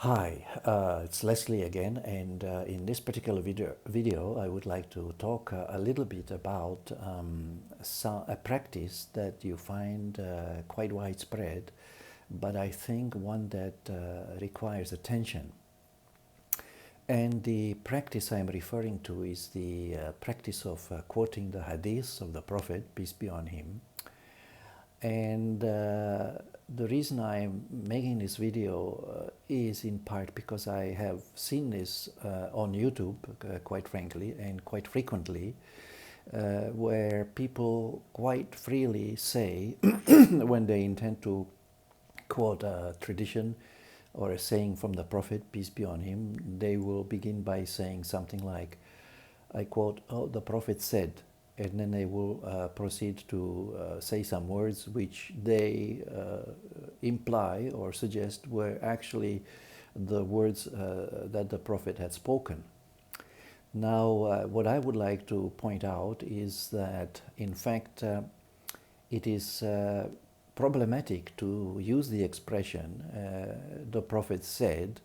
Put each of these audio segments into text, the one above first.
Hi, it's Leslie again, and in this particular video I would like to talk a little bit about a practice that you find quite widespread, but I think one that requires attention. And the practice I'm referring to is the practice of quoting the hadiths of the Prophet, peace be on him. And the reason I'm making this video is in part because I have seen this on YouTube, quite frankly, and quite frequently, where people quite freely say, when they intend to quote a tradition or a saying from the Prophet, peace be on him, they will begin by saying something like, I quote, "Oh, the Prophet said," and then they will proceed to say some words which they imply or suggest were actually the words that the Prophet had spoken. Now, what I would like to point out is that, in fact, it is problematic to use the expression the Prophet said,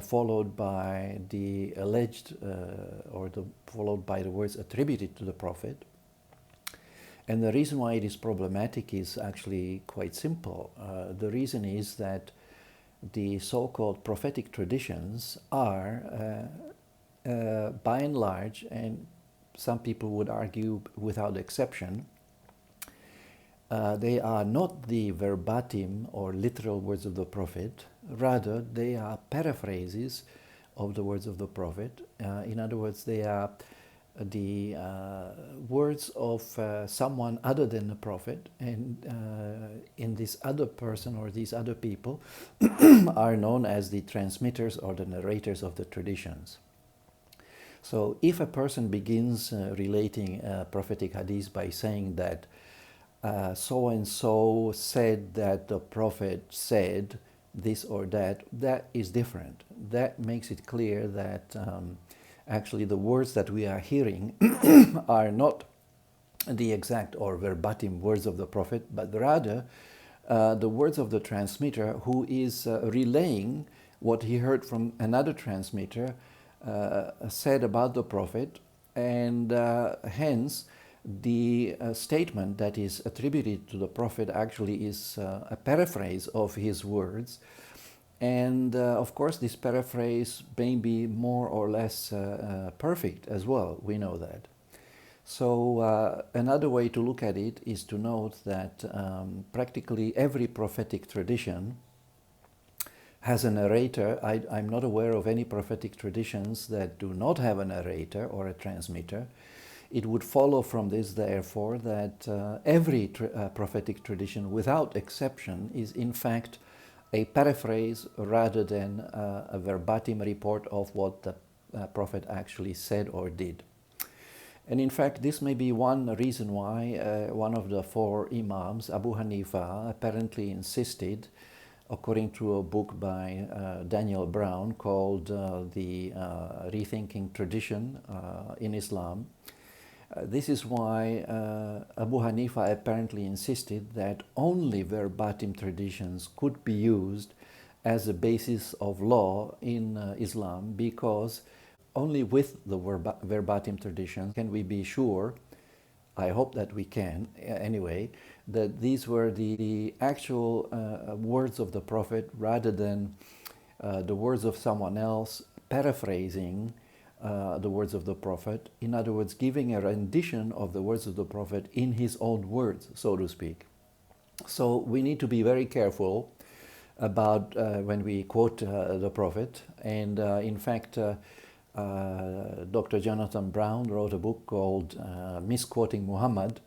followed by the alleged followed by the words attributed to the Prophet. And the reason why it is problematic is actually quite simple. The reason is that the so-called prophetic traditions are, by and large, and some people would argue without exception, they are not the verbatim or literal words of the Prophet. Rather, they are paraphrases of the words of the Prophet. In other words, they are the words of someone other than the Prophet, and in this other person or these other people are known as the transmitters or the narrators of the traditions. So if a person begins relating prophetic hadith by saying that so-and-so said that the Prophet said this or that, that is different. That makes it clear that actually the words that we are hearing are not the exact or verbatim words of the Prophet, but rather the words of the transmitter who is relaying what he heard from another transmitter said about the Prophet, and hence the statement that is attributed to the Prophet actually is a paraphrase of his words. And of course, this paraphrase may be more or less perfect as well. We know that. So another way to look at it is to note that practically every prophetic tradition has a narrator. I'm not aware of any prophetic traditions that do not have a narrator or a transmitter. It would follow from this, therefore, that every prophetic tradition, without exception, is in fact a paraphrase rather than a verbatim report of what the Prophet actually said or did. And in fact, this may be one reason why one of the four Imams, Abu Hanifa, apparently insisted, according to a book by Daniel Brown called The Rethinking Tradition in Islam. This is why Abu Hanifa apparently insisted that only verbatim traditions could be used as a basis of law in Islam, because only with the verbatim tradition can we be sure, I hope that we can anyway, that these were the actual words of the Prophet rather than the words of someone else paraphrasing the words of the Prophet. In other words, giving a rendition of the words of the Prophet in his own words, so to speak. So we need to be very careful about when we quote the Prophet. And in fact, Dr. Jonathan Brown wrote a book called Misquoting Muhammad,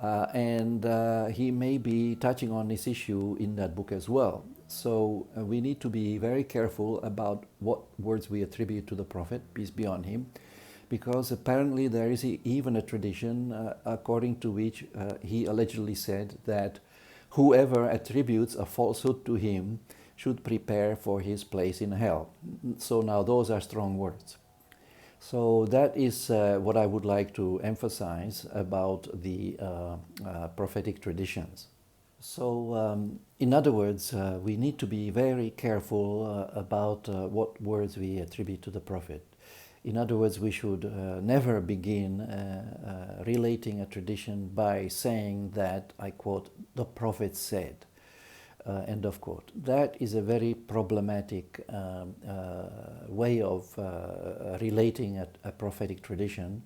and he may be touching on this issue in that book as well. So we need to be very careful about what words we attribute to the Prophet, peace be on him, because apparently there is even a tradition according to which he allegedly said that whoever attributes a falsehood to him should prepare for his place in hell. So now those are strong words. So that is what I would like to emphasize about the prophetic traditions. So, in other words, we need to be very careful about what words we attribute to the Prophet. In other words, we should never begin relating a tradition by saying that, I quote, the Prophet said, end of quote. That is a very problematic way of relating a prophetic tradition,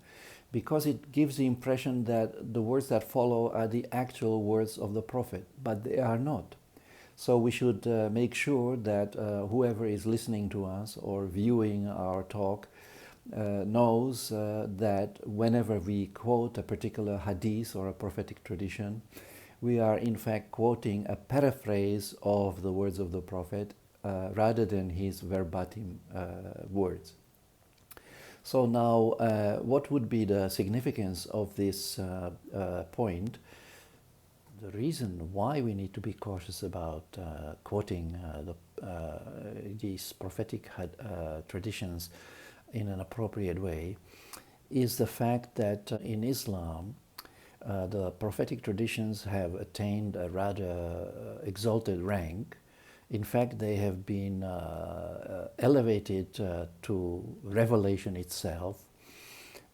because it gives the impression that the words that follow are the actual words of the Prophet, but they are not. So we should make sure that whoever is listening to us or viewing our talk knows that whenever we quote a particular hadith or a prophetic tradition, we are in fact quoting a paraphrase of the words of the Prophet rather than his verbatim words. So now, what would be the significance of this point? The reason why we need to be cautious about quoting these prophetic traditions in an appropriate way is the fact that in Islam, the prophetic traditions have attained a rather exalted rank. In fact, they have been elevated to revelation itself.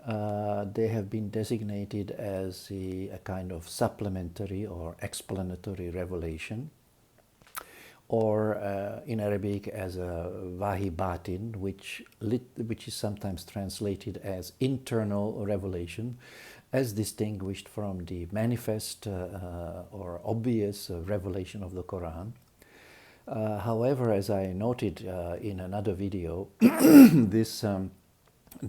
They have been designated as a kind of supplementary or explanatory revelation, or in Arabic as a wahi batin, which is sometimes translated as internal revelation, as distinguished from the manifest or obvious revelation of the Quran. However, as I noted in another video, this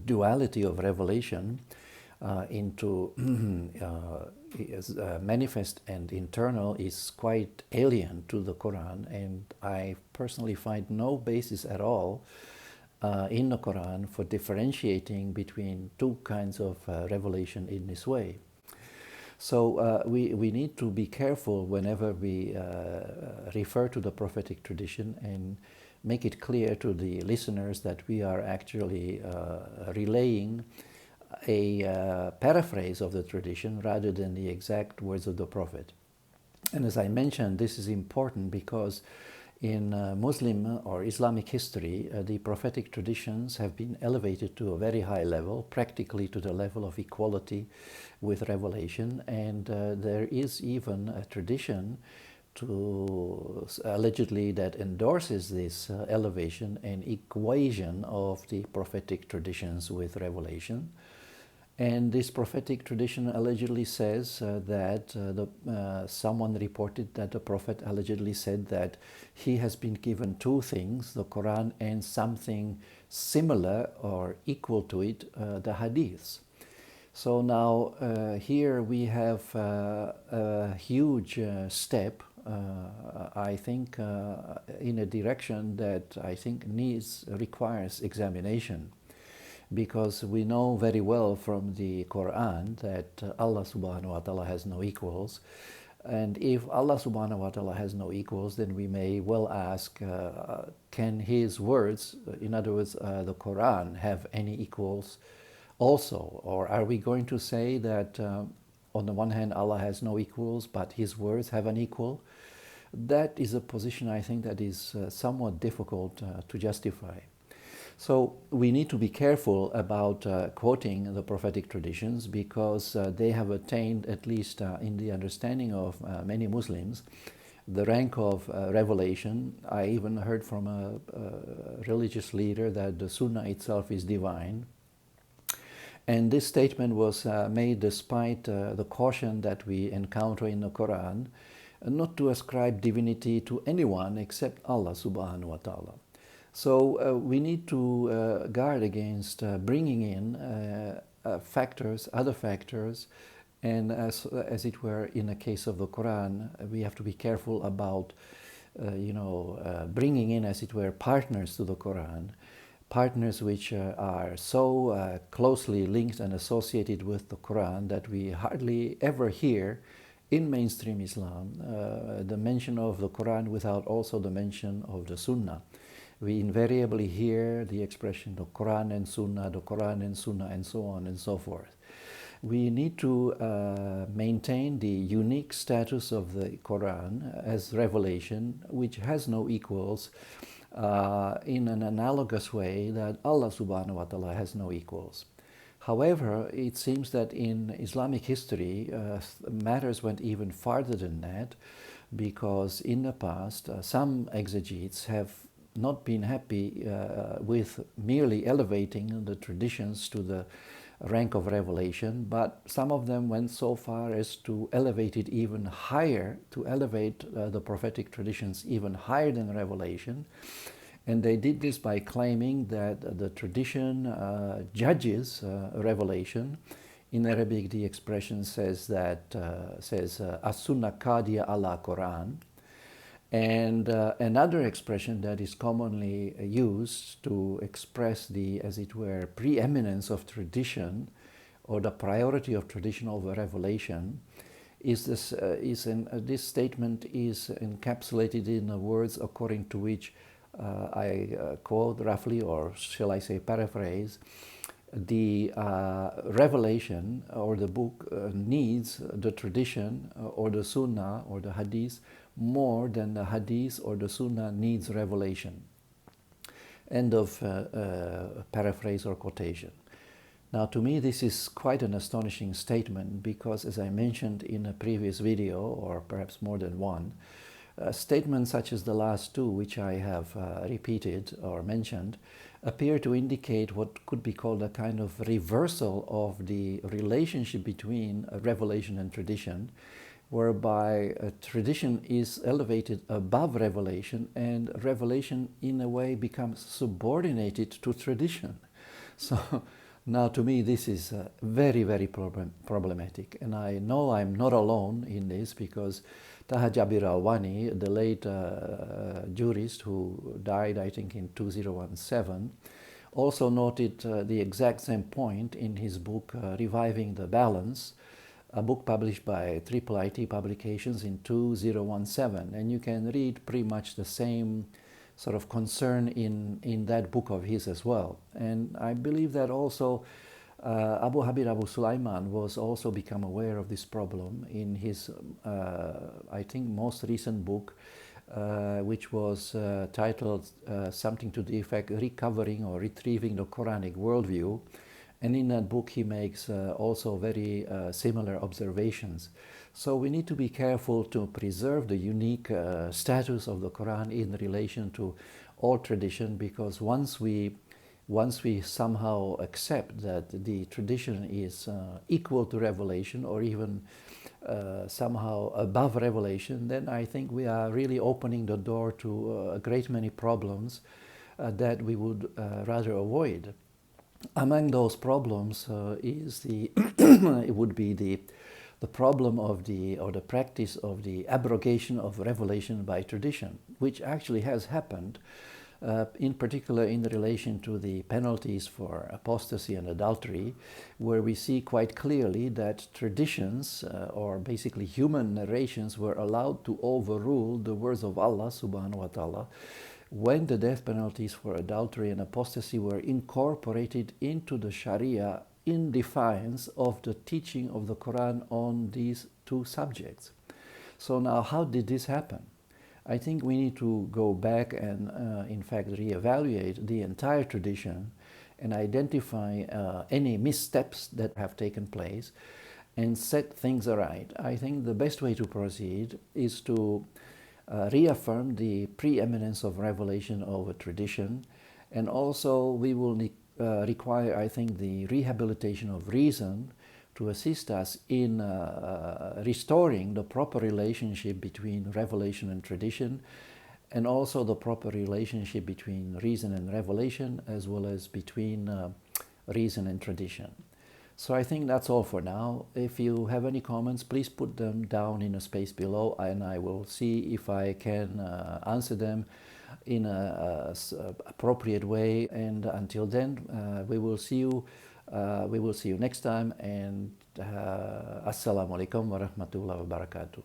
duality of revelation into manifest and internal is quite alien to the Quran, and I personally find no basis at all in the Quran for differentiating between two kinds of revelation in this way. So we need to be careful whenever we refer to the prophetic tradition and make it clear to the listeners that we are actually relaying a paraphrase of the tradition rather than the exact words of the Prophet. And as I mentioned, this is important because in Muslim or Islamic history, the prophetic traditions have been elevated to a very high level, practically to the level of equality with revelation. And there is even a tradition to allegedly that endorses this elevation and equation of the prophetic traditions with revelation. And this prophetic tradition allegedly says that someone reported that the Prophet allegedly said that he has been given two things, the Quran and something similar or equal to it, the Hadiths. So now here we have a huge step, I think, in a direction that I think requires examination. Because we know very well from the Quran that Allah subhanahu wa ta'ala has no equals. And if Allah subhanahu wa ta'ala has no equals, then we may well ask, can his words, in other words, the Quran, have any equals also? Or are we going to say that on the one hand Allah has no equals, but his words have an equal? That is a position I think that is somewhat difficult to justify. So we need to be careful about quoting the prophetic traditions, because they have attained, at least in the understanding of many Muslims, the rank of revelation. I even heard from a religious leader that the Sunnah itself is divine. And this statement was made despite the caution that we encounter in the Quran, not to ascribe divinity to anyone except Allah subhanahu wa ta'ala. So we need to guard against bringing in other factors, and as it were in the case of the Quran, we have to be careful about, bringing in, as it were, partners to the Quran, partners which are so closely linked and associated with the Quran that we hardly ever hear in mainstream Islam the mention of the Quran without also the mention of the Sunnah. We invariably hear the expression the Quran and Sunnah, and so on and so forth. We need to maintain the unique status of the Quran as revelation, which has no equals, in an analogous way that Allah subhanahu wa ta'ala has no equals. However, it seems that in Islamic history, matters went even farther than that, because in the past, some exegetes have not been happy with merely elevating the traditions to the rank of revelation, but some of them went so far as to elevate it even higher, to elevate the prophetic traditions even higher than revelation. And they did this by claiming that the tradition judges revelation. In Arabic, the expression says that as-sunnah qadiya ala Quran. And another expression that is commonly used to express the, as it were, preeminence of tradition or the priority of tradition over revelation is this. This statement is encapsulated in the words according to which I quote roughly, or shall I say paraphrase, the revelation or the book needs the tradition or the sunnah or the hadith more than the hadith or the sunnah needs revelation. End of paraphrase or quotation. Now, to me, this is quite an astonishing statement because, as I mentioned in a previous video, or perhaps more than one, statements such as the last two, which I have repeated or mentioned, appear to indicate what could be called a kind of reversal of the relationship between revelation and tradition, whereby tradition is elevated above revelation and revelation in a way becomes subordinated to tradition. So now, to me, this is very, very problematic. And I know I'm not alone in this, because Taha Jabir Alwani, the late jurist who died, I think, in 2017, also noted the exact same point in his book, Reviving the Balance, a book published by IIIT Publications in 2017. And you can read pretty much the same sort of concern in that book of his as well. And I believe that also Abu Habib Abu Sulaiman was also become aware of this problem in his, I think, most recent book, which was titled something to the effect Recovering or Retrieving the Quranic Worldview. And in that book he makes also very similar observations. So we need to be careful to preserve the unique status of the Quran in relation to all tradition, because once we somehow accept that the tradition is equal to revelation or even somehow above revelation, then I think we are really opening the door to a great many problems that we would rather avoid. Among those problems is the it would be the problem of the practice of the abrogation of revelation by tradition, which actually has happened, in particular in relation to the penalties for apostasy and adultery, where we see quite clearly that traditions, or basically human narrations, were allowed to overrule the words of Allah subhanahu wa ta'ala, when the death penalties for adultery and apostasy were incorporated into the Sharia in defiance of the teaching of the Quran on these two subjects. So now, how did this happen? I think we need to go back and, in fact, reevaluate the entire tradition and identify any missteps that have taken place and set things right. I think the best way to proceed is to reaffirm the preeminence of revelation over tradition, and also we will require, I think, the rehabilitation of reason to assist us in restoring the proper relationship between revelation and tradition, and also the proper relationship between reason and revelation, as well as between reason and tradition. So I think that's all for now. If you have any comments, please put them down in a space below, and I will see if I can answer them in a appropriate way. And until then, we will see you. We will see you next time. And Assalamu alaikum wa rahmatullahi wa barakatuh.